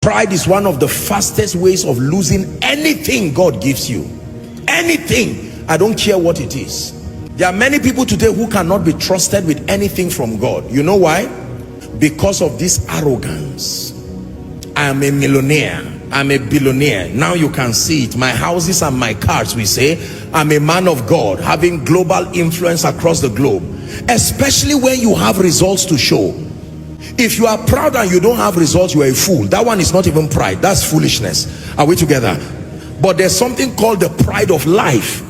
Pride is one of the fastest ways of losing anything God gives you. Anything. I don't care what it is. There are many people today who cannot be trusted with anything from God. You know why? Because of this arrogance. I am a millionaire, I'm a billionaire. Now you can see it. My houses and my cars, we say. I'm a man of God, having global influence across the globe. Especially when you have results to show. If you are proud and you don't have results, you are a fool. That one is not even pride, that's foolishness. Are we together? But there's something called the pride of life.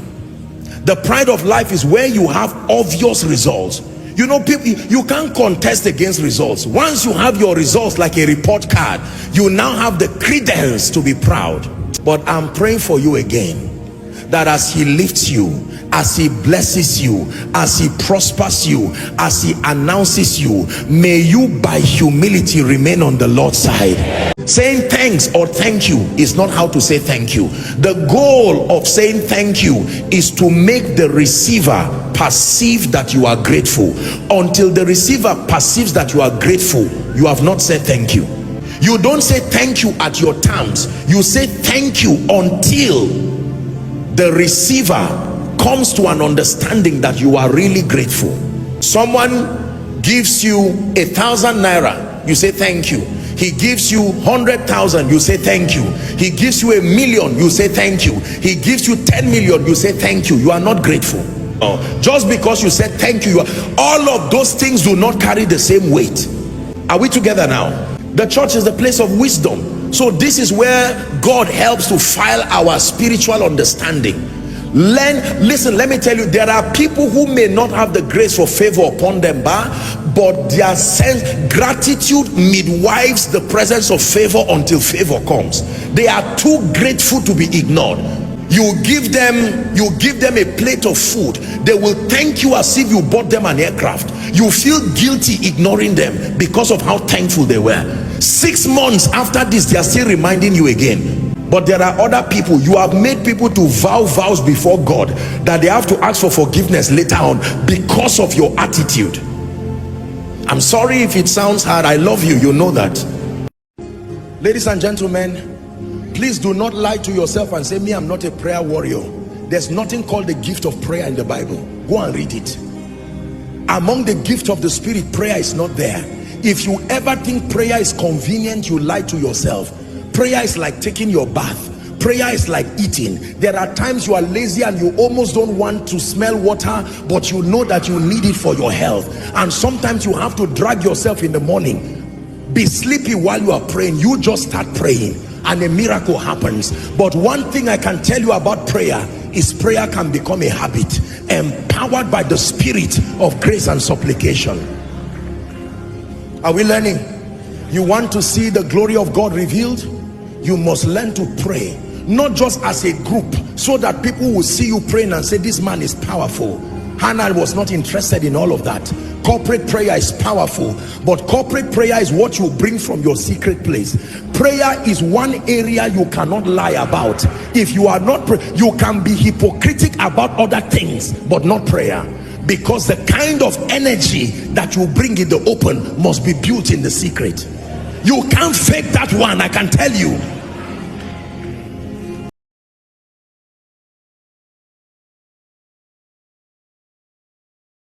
The pride of life is where you have obvious results. You know, people, you can't contest against results. Once you have your results like a report card, you now have the credence to be proud. But I'm praying for you again, that as he lifts you, as he blesses you, as he prospers you, as he announces you, may you by humility remain on the Lord's side. Saying thanks or thank you is not how to say thank you. The goal of saying thank you is to make the receiver perceive that you are grateful. Until the receiver perceives that you are grateful, you have not said thank you. You don't say thank you at your terms. You say thank you until the receiver comes to an understanding that you are really grateful. Someone gives you 1,000 naira, you say thank you. He gives you 100,000, you say thank you. He gives you 1,000,000, you say thank you. He gives you 10 million, you say thank you. You are not grateful. Just because you said thank you, all of those things do not carry the same weight. Are we together now? The church is the place of wisdom. So this is where God helps to file our spiritual understanding. Listen, let me tell you, there are people who may not have the grace for favor upon them, but their sense gratitude midwives the presence of favor until favor comes. They are too grateful to be ignored. You give them a plate of food, they will thank you as if you bought them an aircraft. You feel guilty ignoring them because of how thankful they were. 6 months after this, they are still reminding you again. But there are other people, you have made people to vow vows before God that they have to ask for forgiveness later on because of your attitude. I'm sorry if it sounds hard, I love you, you know that. Ladies and gentlemen, please do not lie to yourself and say, me, I'm not a prayer warrior. There's nothing called the gift of prayer in the Bible. Go and read it. Among the gift of the Spirit, prayer is not there. If you ever think prayer is convenient, you lie to yourself. Prayer is like taking your bath. Prayer is like eating. There are times you are lazy and you almost don't want to smell water, but you know that you need it for your health. And sometimes you have to drag yourself in the morning. Be sleepy while you are praying. You just start praying and a miracle happens. But one thing I can tell you about prayer is prayer can become a habit, empowered by the spirit of grace and supplication. Are we learning? You want to see the glory of God revealed? You must learn to pray, not just as a group, so that people will see you praying and say, this man is powerful. Hannah was not interested in all of that. Corporate prayer is powerful, but corporate prayer is what you bring from your secret place. Prayer is one area you cannot lie about. If you are not, you can be hypocritic about other things, but not prayer. Because the kind of energy that you bring in the open must be built in the secret. You can't fake that one, I can tell you.